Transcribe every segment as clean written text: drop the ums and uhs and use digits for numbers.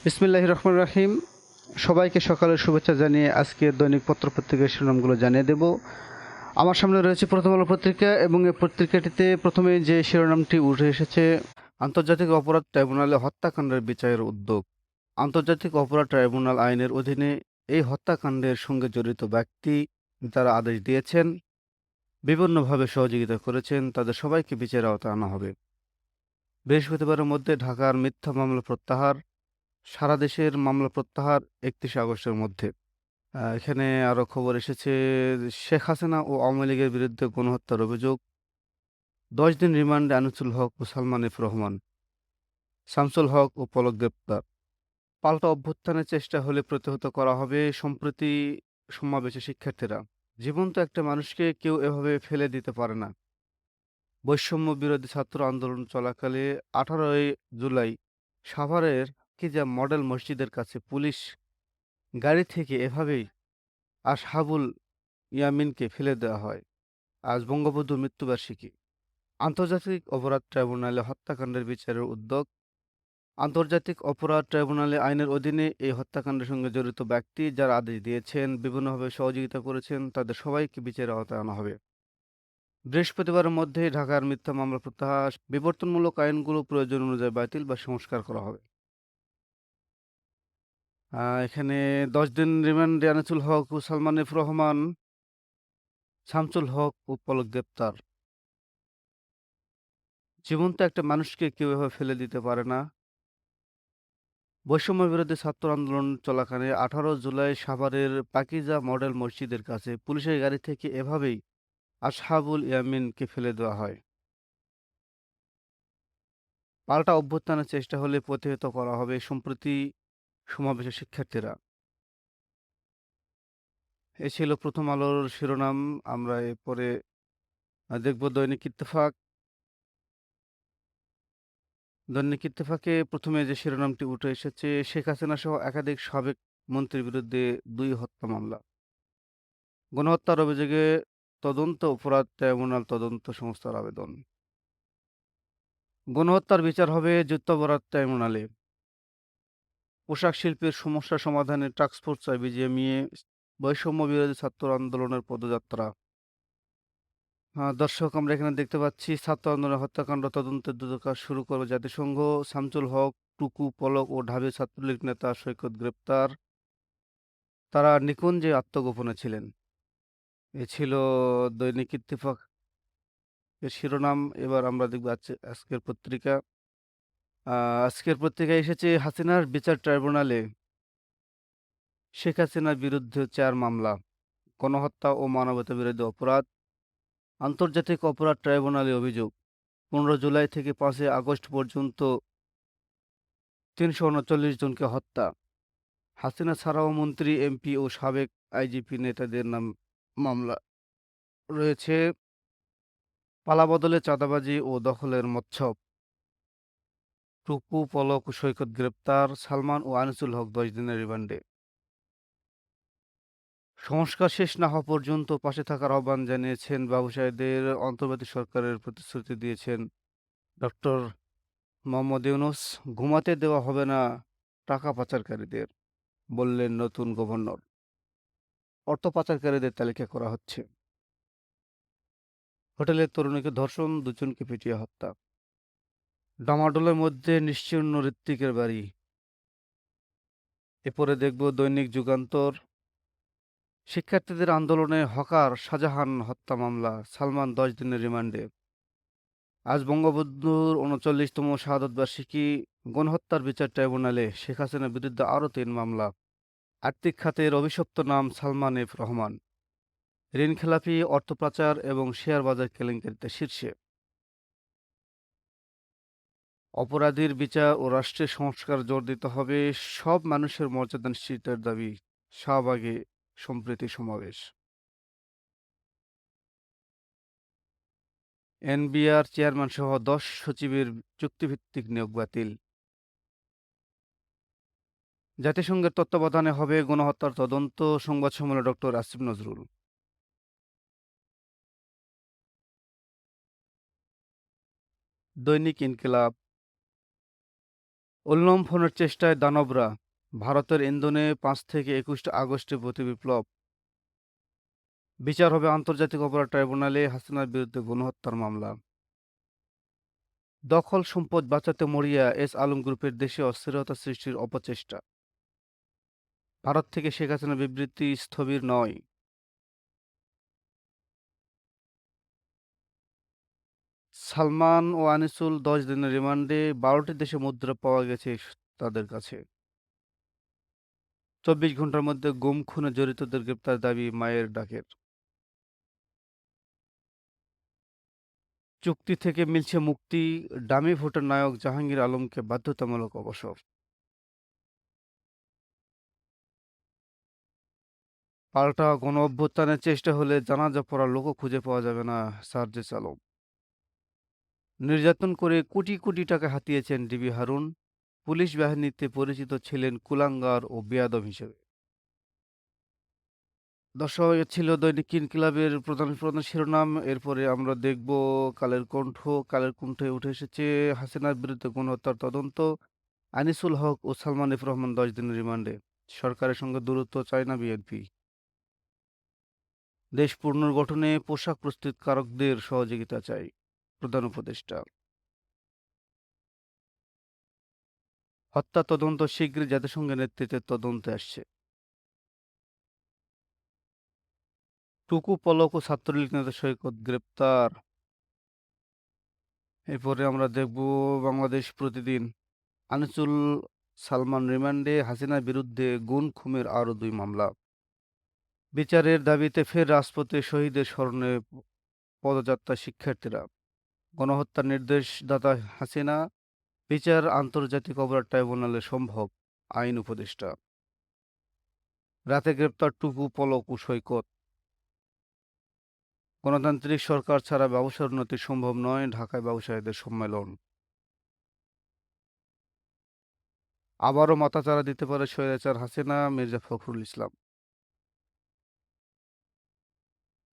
বিসমিল্লাহির রহমানির রহিম। সবাইকে সকালের শুভেচ্ছা জানিয়ে আজকের দৈনিক পত্র-পত্রিকার শিরোনামগুলো জানিয়ে দেব। আমার সামনে রয়েছে প্রথম আলো পত্রিকা এবং এই পত্রিকাটিতে প্রথমে যে শিরোনামটি উঠে এসেছে, আন্তর্জাতিক অপরাধ ট্রাইব্যুনালে হত্যাকাণ্ডের বিচারের উদ্যোগ। আন্তর্জাতিক অপরাধ ট্রাইব্যুনাল আইনের অধীনে এই হত্যাকাণ্ডের সঙ্গে জড়িত ব্যক্তি যারা আদেশ দিয়েছেন, বিভিন্নভাবে সহযোগিতা করেছেন, তাদের সবাইকে বিচারের আওতায় আনা হবে। বৃহস্পতিবারের মধ্যে ঢাকার মিথ্যা মামলা প্রত্যাহার, সারা দেশের মামলা প্রত্যাহার ৩১ আগস্টের মধ্যে। এখানে আরো খবর এসেছে, শেখ হাসিনা ও আওয়ামী লীগের বিরুদ্ধে গণহত্যার অভিযোগ, ১০ দিন রিমান্ডে আনিসুল হক ও সালমান এফ রহমান, শামসুল হক ও পলক গ্রেপ্তার। পাল্টা অভ্যুত্থানের চেষ্টা হলে প্রতিহত করা হবে। সম্প্রতি সমাবেশে শিক্ষার্থীরা, জীবন্ত একটা মানুষকে কেউ এভাবে ফেলে দিতে পারে না। বৈষম্য বিরোধী ছাত্র আন্দোলন চলাকালে ১৮ই জুলাই সাভারের কিজা মডেল মসজিদের কাছে পুলিশ গাড়ি থেকে এভাবেই আসহাবুল ইয়ামিনকে ফেলে দেওয়া হয়। আজ বঙ্গবন্ধুর মৃত্যুবার্ষিকী। আন্তর্জাতিক অপরাধ ট্রাইব্যুনালে হত্যাকাণ্ডের বিচারের উদ্যোগ। আন্তর্জাতিক অপরাধ ট্রাইব্যুনালে আইনের অধীনে এই হত্যাকাণ্ডের সঙ্গে জড়িত ব্যক্তি যারা আদেশ দিয়েছেন, বিভিন্নভাবে সহযোগিতা করেছেন, তাদের সবাইকে বিচারের আওতায় আনা হবে। বৃহস্পতিবারের মধ্যে ঢাকার মিথ্যা মামলা প্রত্যাহার, বিবর্তনমূলক আইনগুলো প্রয়োজন অনুযায়ী বাতিল বা সংস্কার করা হবে। এখানে ১০ দিন রিমান্ডে আনিসুল হক ও সালমান এফ রহমান, শামসুল হক ও পলক গ্রেপ্তার। জীবন্ত একটা মানুষকে কেউ এভাবে ফেলে দিতে পারে না। বৈষম্য বিরোধী ছাত্র আন্দোলন চলাকালে ১৮ জুলাই সাভারের পাকিজা মডেল মসজিদের কাছে পুলিশের গাড়ি থেকে এভাবেই আসহাবুল ইয়ামিনকে ফেলে দেওয়া হয়। পাল্টা অভ্যুত্থানের চেষ্টা হলে প্রতিহত করা হবে। সম্প্রতি সমাবেশে শিক্ষার্থীরা। এ ছিল প্রথম আলোর শিরোনাম। আমরা এরপরে দেখব দৈনিক ইত্তেফাক। দৈনিক ইত্তেফাকে প্রথমে যে শিরোনামটি উঠে এসেছে, শেখ হাসিনা সহ একাধিক সাবেক মন্ত্রীর বিরুদ্ধে ২ হত্যা মামলা। গণহত্যার অভিযোগে তদন্ত অপরাধ ট্রাইব্যুনাল তদন্ত সংস্থার আবেদন। গণহত্যার বিচার হবে যুদ্ধাপরাধ ট্রাইব্যুনালে। পোশাক শিল্পের সমস্যা সমাধানে টাস্কফোর্স চায় বিজিএমইএ। বৈষম্য বিরোধী ছাত্র আন্দোলনের পদযাত্রা। দর্শক, আমরা এখানে দেখতে পাচ্ছি ছাত্র আন্দোলনের হত্যাকাণ্ড তদন্তের দ্রুত কাজ শুরু করবে জাতিসংঘ। শামসুল হক, টুকু, পলক ও ঢাবি ছাত্রলীগ নেতা সৈকত গ্রেপ্তার। তারা নিকুঞ্জে আত্মগোপনে ছিলেন। এ ছিল দৈনিক ইত্তেফাক এর শিরোনাম। এবার আমরা দেখব আজকের পত্রিকা। আজকের পত্রিকায় এসেছে, হাসিনার বিচার ট্রাইব্যুনালে শেখ হাসিনার বিরুদ্ধে ৪ মামলা, গণহত্যা ও মানবতা বিরোধী অপরাধ। আন্তর্জাতিক অপরাধ ট্রাইব্যুনালে অভিযোগ, ১৫ জুলাই থেকে ৫ আগস্ট পর্যন্ত ৩৩৯ জনকে হত্যা। হাসিনা ছাড়াও মন্ত্রী, এমপি ও সাবেক আইজিপি নেতাদের নাম মামলা রয়েছে। পালাবদলে চাঁদাবাজি ও দখলের মচ্ছব। টুকু, পলক ও সৈকত গ্রেপ্তার। সালমান ও আনিসুল হক ১০ দিনের রিমান্ডে। সংস্কার শেষ না হওয়া পর্যন্ত পাশে থাকার আহ্বান জানিয়েছেন ব্যবসায়ীদের। অন্তর্বর্তী সরকারের প্রতিশ্রুতি দিয়েছেন ডক্টর মোহাম্মদ ইউনূস। ঘুমাতে দেওয়া হবে না টাকা পাচারকারীদের, বললেন নতুন গভর্নর। অর্থ পাচারকারীদের তালিকা করা হচ্ছে। হোটেলের তরুণীকে ধর্ষণ, ২ জনকে পিটিয়ে হত্যা। ডামাডোলের মধ্যে নিশ্চিহ্ন ঋত্বিকের বাড়ি। এরপরে দেখব দৈনিক যুগান্তর। শিক্ষার্থীদের আন্দোলনে হকার শাহজাহান হত্যা মামলা, সালমান ১০ দিনের রিমান্ডে। আজ বঙ্গবন্ধুর ৩৯তম শাহাদত বার্ষিকী। গণহত্যার বিচার ট্রাইব্যুনালে শেখ হাসিনার বিরুদ্ধে আরও ৩ মামলা। আর্থিক খাতের অভিশপ্ত নাম সালমান এফ রহমান। ঋণ খেলাপি, অর্থ পাচার এবং শেয়ার বাজার কেলেঙ্কারিতে শীর্ষে। অপরাধীর বিচার ও রাষ্ট্রের সংস্কার জোর দিতে হবে। সব মানুষের মর্যাদা নিশ্চিতের দাবি। শাহবাগে সম্প্রীতি সমাবেশ। এনবিআর চেয়ারম্যান সহ ১০ সচিবের চুক্তিভিত্তিক নিয়োগ বাতিল। জাতিসংঘের তত্ত্বাবধানে হবে গণহত্যার তদন্ত। সংবাদ সম্মেলনে ডক্টর আসিফ নজরুল। দৈনিক ইনকিলাব। উল্লম্ফনের চেষ্টায় দানবরা, ভারতের ইন্ধনে 5 থেকে 21 আগস্টে প্রতিবিপ্লব, বিচার হবে আন্তর্জাতিক অপরাধ ট্রাইব্যুনালে, হাসিনার বিরুদ্ধে গণহত্যার মামলা, দখল সম্পদ বাঁচাতে মরিয়া এস আলম গ্রুপের দেশে অস্থিরতা সৃষ্টির অপচেষ্টা, ভারত থেকে শেখ হাসিনার বিবৃতি স্থবির নয়, সালমান ও আনিসুল 10 দিনের রিমান্ডে, 12টি দেশে মুদ্রা পাওয়া গেছে তাদের কাছে, 24 ঘন্টার মধ্যে গুম খুনে জড়িতদের গ্রেপ্তার দাবি মায়ের ডাকের, চুক্তি থেকে মিলছে মুক্তি, ডামি ভোটের নায়ক জাহাঙ্গীর আলমকে বাধ্যতামূলক অবসর, পাল্টা গণ অভ্যুত্থানের চেষ্টা হলে জানাজা পড়ার লোকও খুঁজে পাওয়া যাবে না, সার্জিস আলম, নির্যাতন করে কোটি কোটি টাকা হাতিয়েছেন ডিবি হারুন, পুলিশ বাহিনীতে পরিচিত ছিলেন কুলাঙ্গার ও বেয়াদব হিসেবে। দর্শক, এ ছিল দৈনিক ইনকিলাবের প্রধান প্রধান শিরোনাম। এরপরে আমরা দেখব কালের কণ্ঠ। কালের কণ্ঠে উঠে এসেছে হাসিনার বিরুদ্ধে গণহত্যার তদন্ত, আনিসুল হক ও সালমান এফ রহমান 10 দিনের রিমান্ডে, সরকারের সঙ্গে দূরত্ব চায় না বিএনপি, দেশ পুনর্গঠনে পোশাক প্রস্তুতকারকদের সহযোগিতা চাই, প্রধান উপদেষ্টা, হত্যা তদন্ত শীঘ্রই জাতিসংঘের নেতৃত্বে তদন্তে আসছে, টুকু পলক ও ছাত্রলীগ নেতা সৈকত গ্রেপ্তার। এরপরে আমরা দেখব বাংলাদেশ প্রতিদিন, আনিসুল সালমান রিমান্ডে, হাসিনার বিরুদ্ধে গুম খুনের আরও 2 মামলা, বিচারের দাবিতে ফের রাজপথে, শহীদের স্মরণে পদযাত্রা শিক্ষার্থীরা, গণহত্যার নির্দেশদাতা হাসিনা, বিচার আন্তর্জাতিক অপরাধ ট্রাইব্যুনালে সম্ভব, আইন উপদেষ্টা, রাতে গ্রেপ্তার টুকু পলক ও সৈকত, গণতান্ত্রিক সরকার ছাড়া ব্যবসার উন্নতি সম্ভব নয়, ঢাকায় ব্যবসায়ীদের সম্মেলন, আবারও মাথাচাড়া দিতে পারে স্বৈরাচার হাসিনা, মির্জা ফখরুল ইসলাম,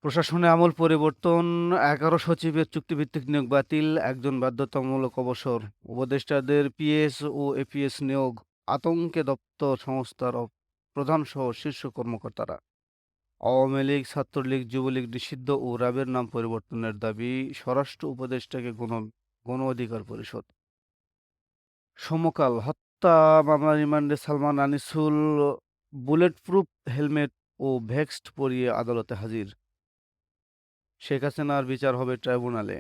প্রশাসনে আমূল পরিবর্তন, 11 সচিবের চুক্তিভিত্তিক নিয়োগ বাতিল, একজন বাধ্যতামূলক অবসর, উপদেষ্টাদের পিএস ও এপিএস নিয়োগ, আতঙ্কে দপ্তর সংস্থার প্রধান সহ শীর্ষ কর্মকর্তারা, আওয়ামী লীগ, ছাত্রলীগ, যুবলীগ নিষিদ্ধ ও র্যাবের নাম পরিবর্তনের দাবি, স্বরাষ্ট্র উপদেষ্টাকে গণ অধিকার পরিষদ, সমকাল হত্যা মামলা রিমান্ডে Salman, Anisul bullet proof helmet ও ভেস্ট পরিয়ে আদালতে হাজির, শেখ হাসিনার বিচার হবে ট্রাইব্যুনালে,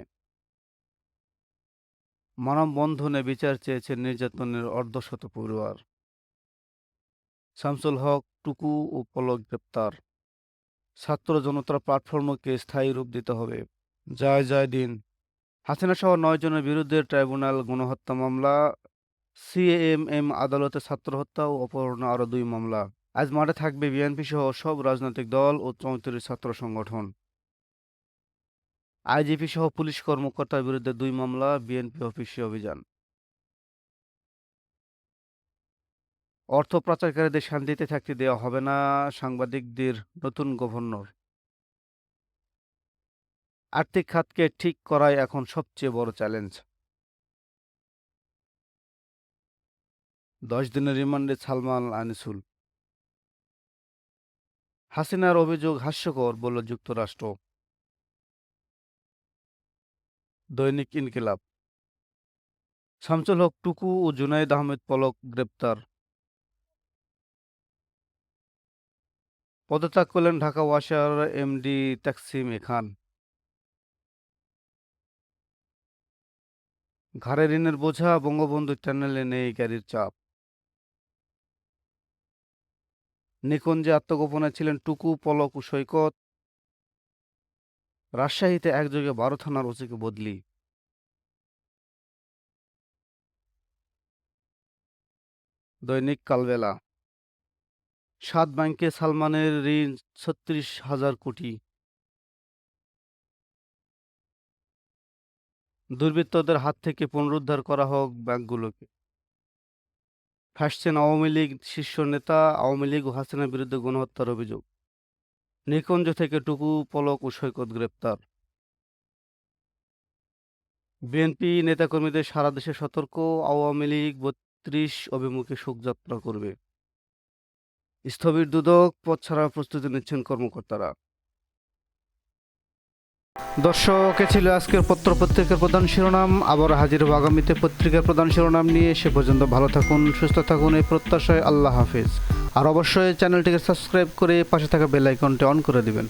মানববন্ধনে বিচার চেয়েছে নির্যাতনের অর্ধশত পরিবার, শামসুল হক, টুকু ও পলক গ্রেপ্তার, ছাত্র জনতার প্ল্যাটফর্মকে স্থায়ী রূপ দিতে হবে, জয় জয় দিন, হাসিনা সহ 9 জনের বিরুদ্ধে ট্রাইব্যুনাল গণহত্যা মামলা, সিএএমএম আদালতে ছাত্র হত্যা ও অপহরণে আরও 2 মামলা, আজ মাঠে থাকবে বিএনপি সহ সব রাজনৈতিক দল ও 34 ছাত্র সংগঠন, আইজিপি সহ পুলিশ কর্মকর্তার বিরুদ্ধে 2 মামলা, বিএনপি অফিসে অভিযান, অর্থ পাচারকারীদের শান্তিতে থাকতে দেওয়া হবে না, সাংবাদিকদের নতুন গভর্নর, আর্থিক খাতকে ঠিক করাই এখন সবচেয়ে বড় চ্যালেঞ্জ, 10 দিনের রিমান্ডে সালমান, আনিসুল, হাসিনার অভিযোগ হাস্যকর বলল যুক্তরাষ্ট্র, দৈনিক ইনকিলাব, শামসুল হক, টুকু ও জুনাইদ আহমেদ পলক গ্রেপ্তার, পদত্যাগ করলেন ঢাকা ওয়াসার এমডি তাকসিম এ খান, ঘাড়ে ঋণের বোঝা, বঙ্গবন্ধু টানেলে নেই গাড়ির চাপ, নিকুঞ্জে আত্মগোপনে ছিলেন টুকু, পলক ও সৈকত, রাজশাহীতে একযোগে 12 থানার ওসিকে বদলি, দৈনিক কালবেলা, 7 ব্যাংকে সালমানের ঋণ 36,000 কোটি, দুর্বৃত্তদের হাত থেকে পুনরুদ্ধার করা হোক ব্যাংকগুলোকে, ফাঁসছেন আওয়ামী লীগ শীর্ষ নেতা, আওয়ামী লীগ ও হাসিনার বিরুদ্ধে গণহত্যার অভিযোগ, নিকুঞ্জ থেকে টুকু, পলক ও সৈকত গ্রেপ্তার, বিএনপি নেতাকর্মীদের সারা দেশে সতর্ক, আওয়ামী লীগ 30 অভিমুখে শোকযাত্রা করবে। স্থবির দুদক পথ ছাড়ার প্রস্তুতি নিচ্ছেন কর্মকর্তারা। দর্শক, এ ছিল আজকের পত্রিকার প্রধান শিরোনাম। আবার হাজির হব আগামীতে পত্রিকার প্রধান শিরোনাম নিয়ে। সে পর্যন্ত ভালো থাকুন, সুস্থ থাকুন এই প্রত্যাশায়। আল্লাহ হাফেজ। আর অবশ্যই চ্যানেলটিকে সাবস্ক্রাইব করে পাশে থাকা বেল আইকনটি অন করে দিবেন।